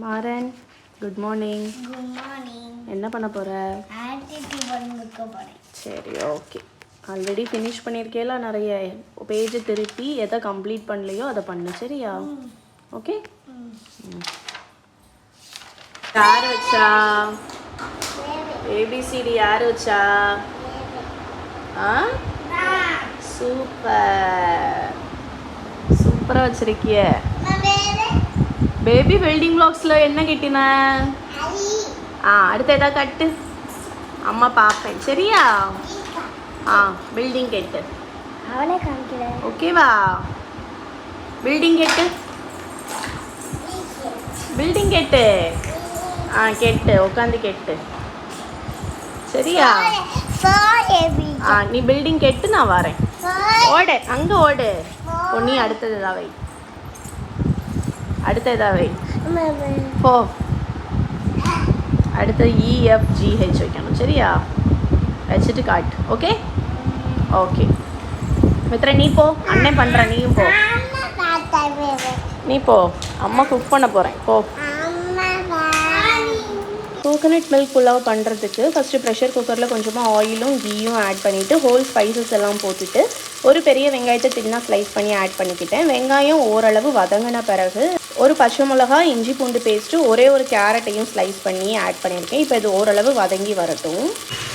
Maran, good morning. Good morning. என்ன பண்ண போகிற? ஆக்டிவிட்டி பண்ணிக்க போகிறேன். சரி, ஓகே. ஆல்ரெடி ஃபினிஷ் பண்ணியிருக்கேல, நிறைய பேஜை திருப்பி எதை கம்ப்ளீட் பண்ணலையோ அதை பண்ணு, சரியா? ஓகே. யார் வச்சா? ஏபிசிடி யார் வச்சா? ஆ, சூப்பர் சூப்பராக வச்சிருக்கிய. பேபி பில்டிங் பிளாக்ஸில் என்ன கட்டின? அடுத்து எதாவது கட்டு, அம்மா பார்ப்பேன், சரியா? பில்டிங் கெட்டு. அவளே காமிக்கல. ஓகேவா? பில்டிங் கெட்டு, பில்டிங் கெட்டு. கெட்டு, உட்காந்து கெட்டு, சரியா? நீ பில்டிங் கெட்டு, நான் வரேன். ஓடு, அங்கே ஓடு. நீ அடுத்தது ஏதாவது வை, அடுத்த ஏதாவது வை. போ, அடுத்து EFGH வைக்கணும், சரியா? வச்சுட்டு காட்டு. Okay okay. மித்ரா நீ போ, அண்ணன் பண்ணுறேன், நீயும் போ. நீ போ, அம்மா குக் பண்ண போகிறேன், போ. கோகனட் மில்க் புலாவ் பண்ணுறதுக்கு ஃபஸ்ட்டு ப்ரெஷர் குக்கரில் கொஞ்சமாக ஆயிலும் கீயும் ஆட் பண்ணிவிட்டு ஹோல் ஸ்பைசஸ் எல்லாம் போட்டுட்டு ஒரு பெரிய வெங்காயத்தை தின்னாக ஸ்லைஸ் பண்ணி ஆட் பண்ணிக்கிட்டேன். வெங்காயம் ஓரளவு வதங்கின பிறகு ஒரு பச்சை மிளகா, இஞ்சி பூண்டு பேஸ்ட்டு, ஒரே ஒரு கேரட்டையும் ஸ்லைஸ் பண்ணி ஆட் பண்ணியிருக்கேன். இப்போ இது ஓரளவு வதங்கி வரட்டும்.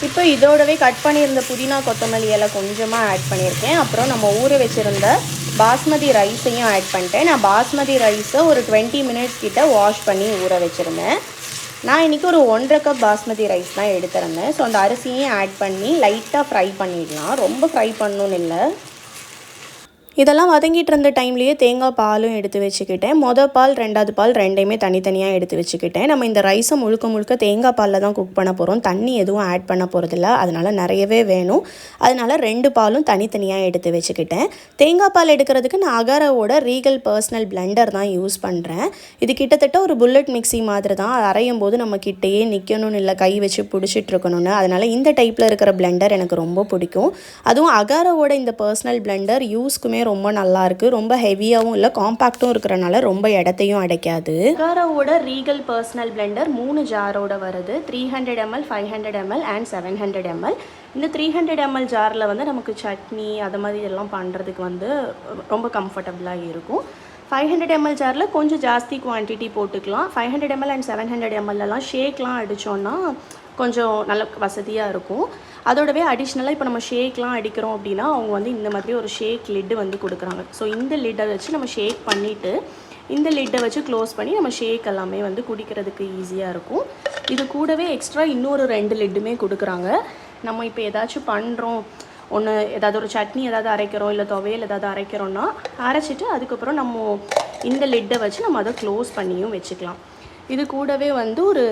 இப்போ இதோடவே கட் பண்ணியிருந்த புதினா கொத்தமல்லி எல்லாம் கொஞ்சமாக ஆட் பண்ணியிருக்கேன். அப்புறம் நம்ம ஊற வச்சுருந்த பாஸ்மதி ரைஸையும் ஆட் பண்ணிட்டேன். நான் பாஸ்மதி ரைஸை ஒரு 20 மினிட்ஸ் கிட்ட வாஷ் பண்ணி ஊற வச்சுருந்தேன். நான் இன்றைக்கி ஒரு 1.5 கப் பாஸ்மதி ரைஸ் தான் எடுத்துருந்தேன். ஸோ அந்த அரிசியும் ஆட் பண்ணி லைட்டாக ஃப்ரை பண்ணிடலாம், ரொம்ப ஃப்ரை பண்ணணும்னு இல்லை. இதெல்லாம் வதங்கிட்டு இருந்த டைம்லேயே தேங்காய் பாலும் எடுத்து வச்சுக்கிட்டேன். பால், 2வது பால் ரெண்டையுமே தனித்தனியாக எடுத்து வச்சுக்கிட்டேன். நம்ம இந்த ரைஸை முழுக்க தேங்காய் பாலில் தான் குக் பண்ண போகிறோம், தண்ணி எதுவும் ஆட் பண்ண போகிறதில்ல. அதனால் நிறையவே வேணும், அதனால் 2 பாலும் தனித்தனியாக எடுத்து வச்சுக்கிட்டேன். தேங்காய் பால் எடுக்கிறதுக்கு நான் அகாராவோட ரீகல் பர்சனல் பிளெண்டர் தான் யூஸ் பண்ணுறேன். இது கிட்டத்தட்ட ஒரு புல்லட் மிக்சி மாதிரி தான். அரையும் போது நம்ம கிட்டேயே நிற்கணும்னு இல்லை, கை வச்சு பிடிச்சிட்டு இருக்கணும்னு. அதனால் இந்த டைப்பில் இருக்கிற பிளெண்டர் எனக்கு ரொம்ப பிடிக்கும். அதுவும் அகாராவோட இந்த பர்சனல் பிளெண்டர் யூஸ்க்குமே ரொம்ப நல்லா இருக்கு. ரொம்ப ஹெவியாகவும் இல்லை, காம்பேக்டும் இருக்கிறனால ரொம்ப இடத்தையும் அடைக்காது. அகாராவோட ரீகல் பர்சனல் பிளெண்டர் 3 ஜாரோட வருது. 300 ml, 500 ml அண்ட் 700 ml. இந்த 300 ml ஜாரில் வந்து நமக்கு சட்னி அது மாதிரி எல்லாம் பண்ணுறதுக்கு வந்து ரொம்ப கம்ஃபர்டபுளாக இருக்கும். 500 ml ஜாரில் கொஞ்சம் ஜாஸ்தி குவான்டிட்டி போட்டுக்கலாம். 500 ml அண்ட் 700 mlலாம் ஷேக்லாம் அடித்தோன்னா கொஞ்சம் நல்ல வசதியாக இருக்கும். அதோடவே அடிஷ்னலாக இப்போ நம்ம ஷேக்லாம் அடிக்கிறோம் அப்படின்னா அவங்க வந்து இந்த மாதிரி ஒரு ஷேக் லிட்டு வந்து கொடுக்குறாங்க. ஸோ இந்த லிட்டை வச்சு நம்ம ஷேக் பண்ணிவிட்டு இந்த லிட்டை வச்சு க்ளோஸ் பண்ணி நம்ம ஷேக் எல்லாமே வந்து குடிக்கிறதுக்கு ஈஸியாக இருக்கும். இது கூடவே எக்ஸ்ட்ரா இன்னொரு 2 லிட்டுமே கொடுக்குறாங்க. நம்ம இப்போ ஏதாச்சும் பண்ணுறோம், ஒன்று ஏதாவது ஒரு சட்னி ஏதாவது அரைக்கிறோம், இல்லை துவையல் ஏதாவது அரைக்கிறோன்னா அரைச்சிட்டு அதுக்கப்புறம் நம்ம இந்த லிட்டை வச்சு நம்ம அதை க்ளோஸ் பண்ணியும் வச்சுக்கலாம். இது கூடவே வந்து ஒரு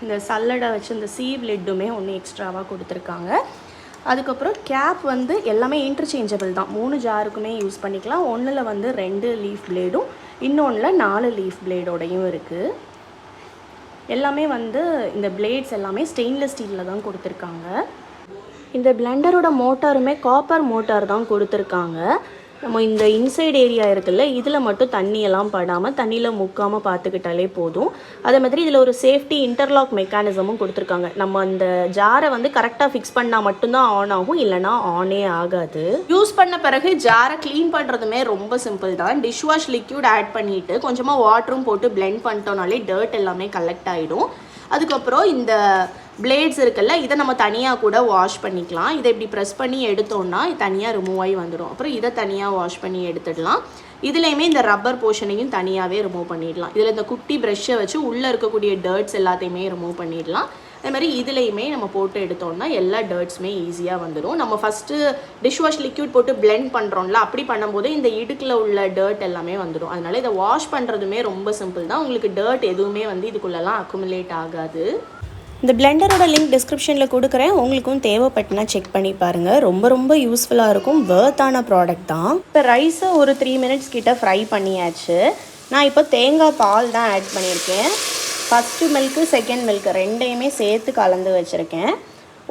இந்த சல்லடை வச்சு இந்த சீவ் லிட்டுமே ஒன்று எக்ஸ்ட்ராவாக கொடுத்துருக்காங்க. அதுக்கப்புறம் கேப் வந்து எல்லாமே இன்டர்சேஞ்சபிள் தான், 3 ஜாருக்குமே யூஸ் பண்ணிக்கலாம். ஒன்றில் வந்து 2 லீஃப் பிளேடும், இன்னொன்றில் 4 லீஃப் பிளேடோடையும் இருக்குது. எல்லாமே வந்து இந்த பிளேட்ஸ் எல்லாமே ஸ்டெயின்லெஸ் ஸ்டீலில் தான் கொடுத்துருக்காங்க. இந்த பிளெண்டரோட மோட்டாருமே காப்பர் மோட்டார் தான் கொடுத்துருக்காங்க. நம்ம இந்த இன்சைட் ஏரியா இருக்குல்ல, இதில் மட்டும் தண்ணியெல்லாம் படாமல் தண்ணியில் முக்காமல் பார்த்துக்கிட்டாலே போதும். அதே மாதிரி இதில் ஒரு சேஃப்டி இன்டர்லாக் மெக்கானிசமும் கொடுத்துருக்காங்க. நம்ம அந்த ஜாரை வந்து கரெக்டாக ஃபிக்ஸ் பண்ணால் மட்டும்தான் ஆன் ஆகும், இல்லைனா ஆனே ஆகாது. யூஸ் பண்ண பிறகு ஜாரை க்ளீன் பண்ணுறதுமே ரொம்ப சிம்பிள் தான். டிஷ்வாஷ் லிக்யூட் ஆட் பண்ணிவிட்டு கொஞ்சமாக வாட்டரும் போட்டு பிளெண்ட் பண்ணிட்டோம்னாலே டர்ட் எல்லாமே கலெக்ட் ஆகிடும். அதுக்கப்புறம் இந்த பிளேட்ஸ் இருக்குல்ல, இதை நம்ம தனியாக கூட வாஷ் பண்ணிக்கலாம். இதை இப்படி ப்ரெஸ் பண்ணி எடுத்தோம்னா தனியாக ரிமூவ் ஆகி வந்துடும். அப்புறம் இதை தனியாக வாஷ் பண்ணி எடுத்துடலாம். இதுலேயுமே இந்த ரப்பர் போர்ஷனையும் தனியாகவே ரிமூவ் பண்ணிடலாம். இதில் இந்த குட்டி ப்ரெஷ்ஷை வச்சு உள்ளே இருக்கக்கூடிய டர்ட்ஸ் எல்லாத்தையுமே ரிமூவ் பண்ணிடலாம். அதே மாதிரி இதுலேயுமே நம்ம போட்டு எடுத்தோம்னா எல்லா டர்ட்ஸுமே ஈஸியாக வந்துடும். நம்ம ஃபஸ்ட்டு டிஷ்வாஷ் லிக்யூட் போட்டு பிளெண்ட் பண்ணுறோம்ல, அப்படி பண்ணும்போது இந்த இடுக்கில் உள்ள டர்ட் எல்லாமே வந்துடும். அதனால் இதை வாஷ் பண்ணுறதுமே ரொம்ப சிம்பிள் தான். உங்களுக்கு டர்ட் எதுவுமே வந்து இதுக்குள்ளெல்லாம் அக்குமுலேட் ஆகாது. இந்த பிளெண்டரோட லிங்க் டிஸ்கிரிப்ஷனில் கொடுக்குறேன், உங்களுக்கும் தேவைப்பட்டுனா செக் பண்ணி பாருங்கள். ரொம்ப யூஸ்ஃபுல்லாக இருக்கும், வர்த்தான ப்ராடக்ட் தான். இப்போ ரைஸை ஒரு 3 மினிட்ஸ் கிட்ட ஃப்ரை பண்ணியாச்சு. நான் இப்போ தேங்காய் பால் தான் ஆட் பண்ணியிருக்கேன். ஃபஸ்ட்டு மில்க்கு, செகண்ட் மில்க்கு ரெண்டையுமே சேர்த்து கலந்து வச்சுருக்கேன்.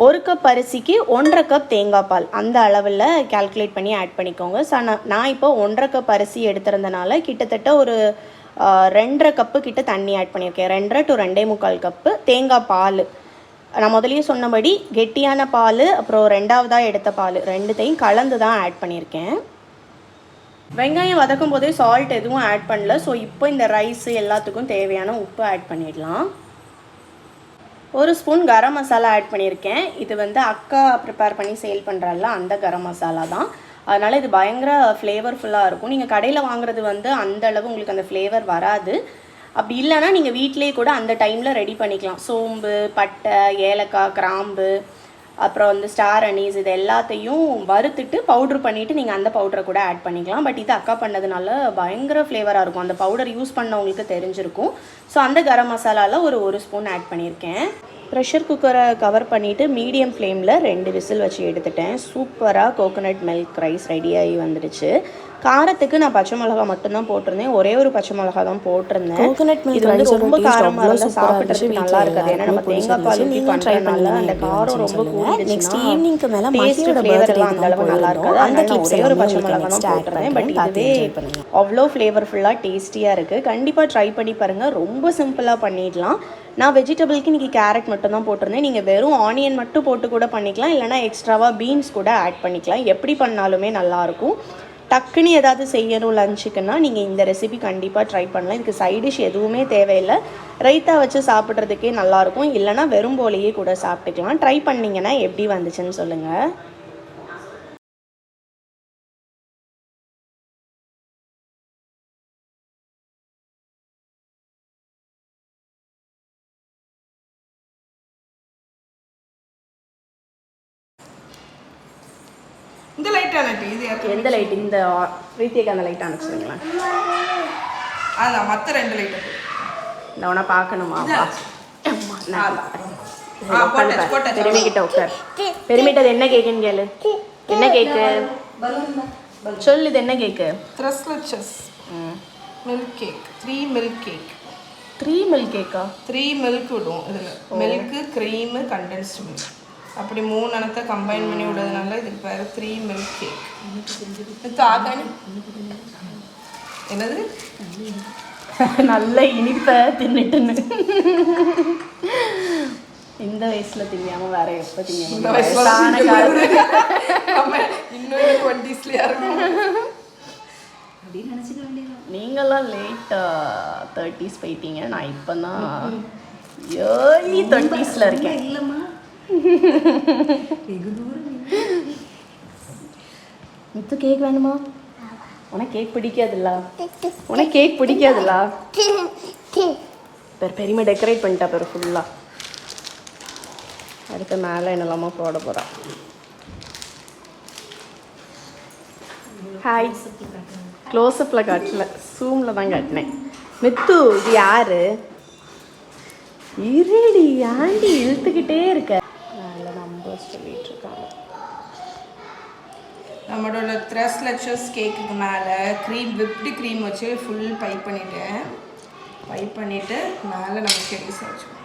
1 கப் அரிசிக்கு 1.5 கப் தேங்காய் பால் அந்த அளவில் கால்குலேட் பண்ணி ஆட் பண்ணிக்கோங்க. ஸோ நான் இப்போ 1.5 கப் அரிசி எடுத்திருந்தனால கிட்டத்தட்ட ஒரு 2.5 கப்பு கிட்ட தண்ணி ஆட் பண்ணியிருக்கேன். 2.5 to 2.25 கப்பு தேங்காய் பால். நான் முதலியே சொன்னபடி கெட்டியான பால் அப்புறம் 2ஆவதாக எடுத்த பால் ரெண்டுத்தையும் கலந்து தான் ஆட் பண்ணியிருக்கேன். வெங்காயம் வதக்கும் போதே சால்ட் எதுவும் ஆட் பண்ணல. ஸோ இப்போ இந்த ரைஸ் எல்லாத்துக்கும் தேவையான உப்பு ஆட் பண்ணிடலாம். 1 ஸ்பூன் கரம் மசாலா ஆட் பண்ணியிருக்கேன். இது வந்து அக்கா ப்ரிப்பேர் பண்ணி சேல் பண்ணுறால அந்த கரம் மசாலா தான். அதனால் இது பயங்கர ஃப்ளேவர்ஃபுல்லாக இருக்கும். நீங்கள் கடையில் வாங்குறது வந்து அந்த அளவு உங்களுக்கு அந்த ஃப்ளேவர் வராது. அப்படி இல்லைன்னா நீங்கள் வீட்டிலேயே கூட அந்த டைமில் ரெடி பண்ணிக்கலாம். சோம்பு, பட்டை, ஏலக்காய், கிராம்பு, அப்புறம் வந்து ஸ்டார் அனீஸ் இது எல்லாத்தையும் வறுத்துட்டு பவுட்ரு பண்ணிவிட்டு நீங்கள் அந்த பவுடரை கூட ஆட் பண்ணிக்கலாம். பட் இது அக்கா பண்ணதுனால பயங்கர ஃப்ளேவராக இருக்கும். அந்த பவுடர் யூஸ் பண்ணவங்களுக்கு தெரிஞ்சிருக்கும். ஸோ அந்த கரம் மசாலாவில் ஒரு ஸ்பூன் ஆட் பண்ணியிருக்கேன். ப்ரெஷர் குக்கரை கவர் பண்ணிவிட்டு மீடியம் ஃப்ளேமில் 2 விசில் வச்சு எடுத்துட்டேன். சூப்பராக கோகோனட் மில்க் ரைஸ் ரெடியாகி வந்துடுச்சு. காரத்துக்கு நான் பச்சை மிளகா மட்டும்தான் போட்டிருந்தேன். ஒரே ஒரு பச்சை மிளகா தான் போட்டிருந்தேன். கோகோனட் மில்க் வந்து ரொம்ப காரமாக இருந்தால் சாப்பிட்றதுக்கு நல்லா இருக்காது. ஏன்னா நம்ம தேங்காய் பால் ஊற்றி பண்ணுறதுனால அந்த காரம் ரொம்ப கூடிடுச்சு. நெக்ஸ்ட் ஈவினிங்க்கு மேலே டேஸ்ட் ஃப்ளேவர்லாம் அந்த அளவு நல்லா இருக்காது. அதனால ஒரே ஒரு பச்சை மிளகா தான் போட்டிருந்தேன். பட் இதுவே அவ்வளோ ஃப்ளேவர்ஃபுல்லாக டேஸ்டியாக இருக்குது. கண்டிப்பாக ட்ரை பண்ணி பாருங்கள். ரொம்ப சிம்பிளாக பண்ணிடலாம். நான் வெஜிடபிளுக்கு இன்றைக்கி கேரட் மட்டும் தான் போட்டிருந்தேன். நீங்கள் வெறும் ஆனியன் மட்டும் போட்டு கூட பண்ணிக்கலாம். இல்லைனா எக்ஸ்ட்ராவாக பீன்ஸ் கூட ஆட் பண்ணிக்கலாம். எப்படி பண்ணாலுமே நல்லாயிருக்கும். டக்குன்னு ஏதாவது செய்யணும் லஞ்சுக்குன்னா நீங்கள் இந்த ரெசிபி கண்டிப்பாக ட்ரை பண்ணலாம். இதுக்கு சைட் டிஷ் எதுவுமே தேவையில்லை. ரைத்தா வச்சு சாப்பிட்றதுக்கே நல்லாயிருக்கும். இல்லைனா வெறும் போலையே கூட சாப்பிட்டுக்கலாம். ட்ரை பண்ணிங்கன்னா எப்படி வந்துச்சுன்னு சொல்லுங்கள். இந்த லைட் ஆனட்டு இது எந்த லைட்? இந்த பிரீத்தியக்கு அந்த லைட் அனுப்பிச்சுங்களேன். அதான் மற்ற 2 லைட் இந்த உன பார்க்கணுமா? பெருமிக்கிட்ட உட்கார். பெருமிட்டது என்ன கேக்குன்னு கேளு. என்ன கேக்கு சொல்லு. இது என்ன cake? Tres leches milk cake. 3 milk cake. 3 milk கேக்கா? 3 மில்க் விடுவோம் இதில். மில்க்கு, க்ரீமு, கண்டென்ஸ்டு மில்க் அப்படி 3 அனத்தை கம்பைன் பண்ணி விடுறதுனால இதுக்கு பேர் 3 மில்க் கேக். காக்கானி என்னது? நல்ல இனிப்பை தின்னுட்டுன்னு இந்த வயசுல திங்காம வேற எப்ப திங்க? இன்னும் 20ஸ்லயா இருக்கும். நீங்களாம் லேட் 30s போயிட்டீங்க. நான் இப்போ தான் ஏர்லி 30ஸ்ல இருக்கேன். மித்து கேக் வேணுமா? உனக்கு கேக் பிடிக்காதுல்ல? உனக்கு கேக் பிடிக்காதுல்ல? பெருமை டெக்கரேட் பண்ணிட்டா பேர் ஃபுல்லாக. அடுத்த மேலே என்னெல்லாமா போட போகிறா. ஹாய். க்ளோஸ்அப்பில் காட்டல, ஜூமில் தான் காட்டினேன். மித்து இது யாரு? இருடி ஆண்டி இழுத்துக்கிட்டே இருக்க. நல்ல நம்பர்ஸ் சொல்லிட்டு இருக்காங்க. நம்மளோட த்ரெஸ்லெச்சஸ் கேக்குக்கு மேலே விப்டு க்ரீம் வச்சு ஃபுல் பைப் பண்ணிட்டேன். பைப் பண்ணிவிட்டு மேலே நம்ம செடிஸ் வச்சுக்கோம்.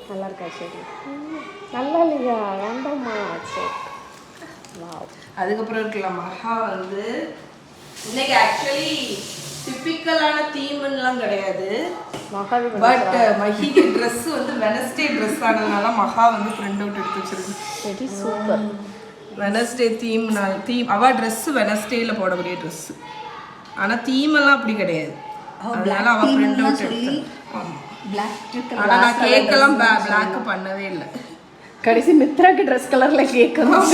நல்லா இருக்கா செடி? நல்லா இல்லையா? வேண்டாமா? சரி. அதுக்கப்புறம் இருக்குல்ல மஹா வந்து இன்னைக்கு ஆக்சுவலி டிப்பிக்கலான தீம்லாம் கிடையாது. பட் மஹிக்கு ட்ரெஸ் வந்து வெனஸ்டே ட்ரெஸ் ஆனதுனால மஹா வந்து பிரிண்ட் அவுட் எடுத்து வச்சிருக்கு. சரி சூப்பர். வெனஸ்டே தீம் அவள் ட்ரெஸ்ஸு வெனஸ்டேயில் போடக்கூடிய ட்ரெஸ்ஸு. ஆனால் தீமெல்லாம் அப்படி கிடையாது. அதனால அவள் பிரிண்ட் அவுட் எடுத்து. ஆமாம். ஆனால் நான் கேக்கெல்லாம் பிளாக் பண்ணவே இல்லை. கடைசி மித்ராக்கு ட்ரெஸ் கலரில் கேட்கணும்.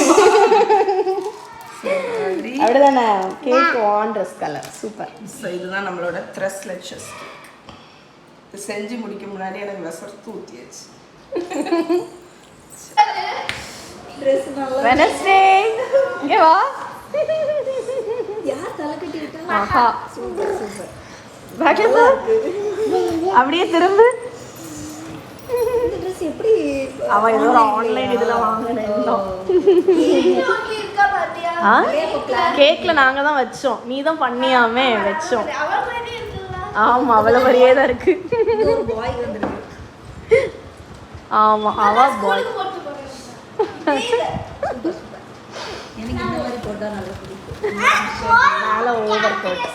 அப்படிதானே? Cake on dress colour. Super. So இதுதான் நம்மளோட த்ரெஸ்லெச்சஸ் கேக். இது செஞ்சு முடிக்க முன்னாடி எனக்கு விசர்த்து ஊற்றியாச்சு. வெனஸ்டே இங்கே வா. யார் தலை கட்டி விட்டா? ஆஹா சூப்பர் சூப்பர். பாக்கலா? அப்படியே திரும்ப. இந்த ட்ரெஸ் எப்படி? அவன் ஏதோ ஒரு ஆன்லைன் இதில் வாங்கினேன். கேக்கில் நாங்கள் தான் வச்சோம். நீ தான் பண்ணியாமே வச்சோம். ஆமாம் அவளை மாதிரியே தான் இருக்கு. ஆமாம் அவ பாய். மேலே ஓவர் கோட்.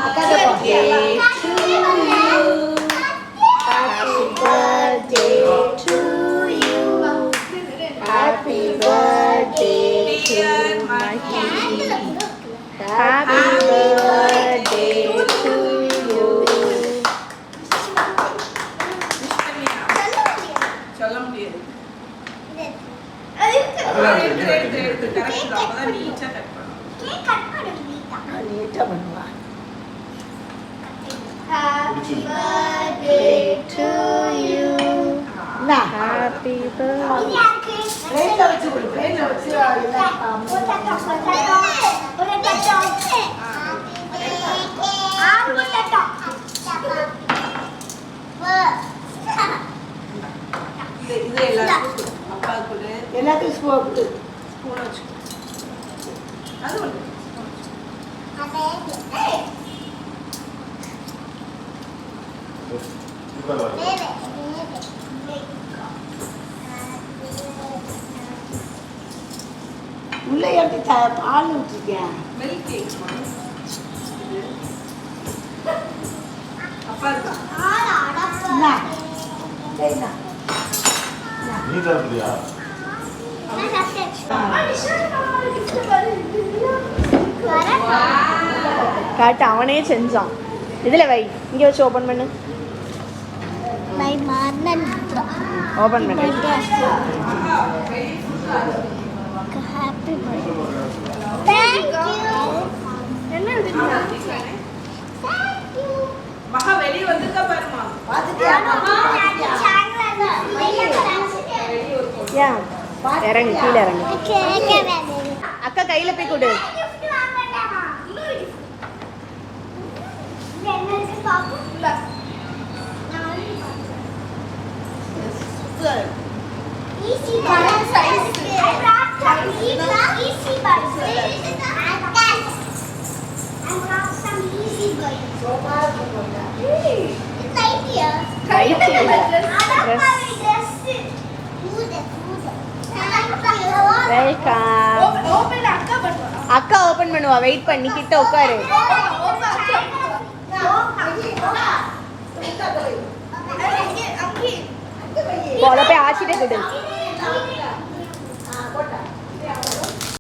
அக்கா birthday to you. Happy birthday to Mahi. Happy birthday to you. சொல்ல முடியாது. எடுத்து கரெக்ட் அப்பதான் நீட்டா கட் பண்ணணும். நீட்டா பண்ணுவா. Happy birthday to you. Happy birthday. ட்ரெயின்ல வச்சு கொடு. ட்ரெயின்ல வச்சு இது எல்லாருக்கும் அப்பாவுக்கு கொடு. எல்லாத்தையும் ஸ்பூன் ஸ்பூனை வச்சு அது ஒன்று உள்ள எப்படி பால் ஊற்றிருக்கேன். மில்க் கேக் அப்பா இருக்கா நீ தரலையா? காட்டு அவனே செஞ்சான். இதுல வை, இங்க வச்சு ஓபன் பண்ணு. ஓபன் பண்ணு. Happy birthday. Thank you. என்ன இது? Thank you. மகா வெளிய வந்துட்டா பாருமா. பார்த்துட்டியா? யா இறங்கு, கீழே இறங்கு. கேக்க வேணும். அக்கா கையில போய் கொடு. gift வாங்கட்டாமா? இன்னொரு gift. இது என்ன இருக்கு பாப்போம். நான் வந்து easy button size. I brought some easy buttons. I brought some easy buttons. It's right here. Right here. Dress. Welcome. அக்கா ஓபன் பண்ணுவா, வெயிட் பண்ணி கிட்ட உட்காரு. போல போய் ஆச்சிட்டே கொடு.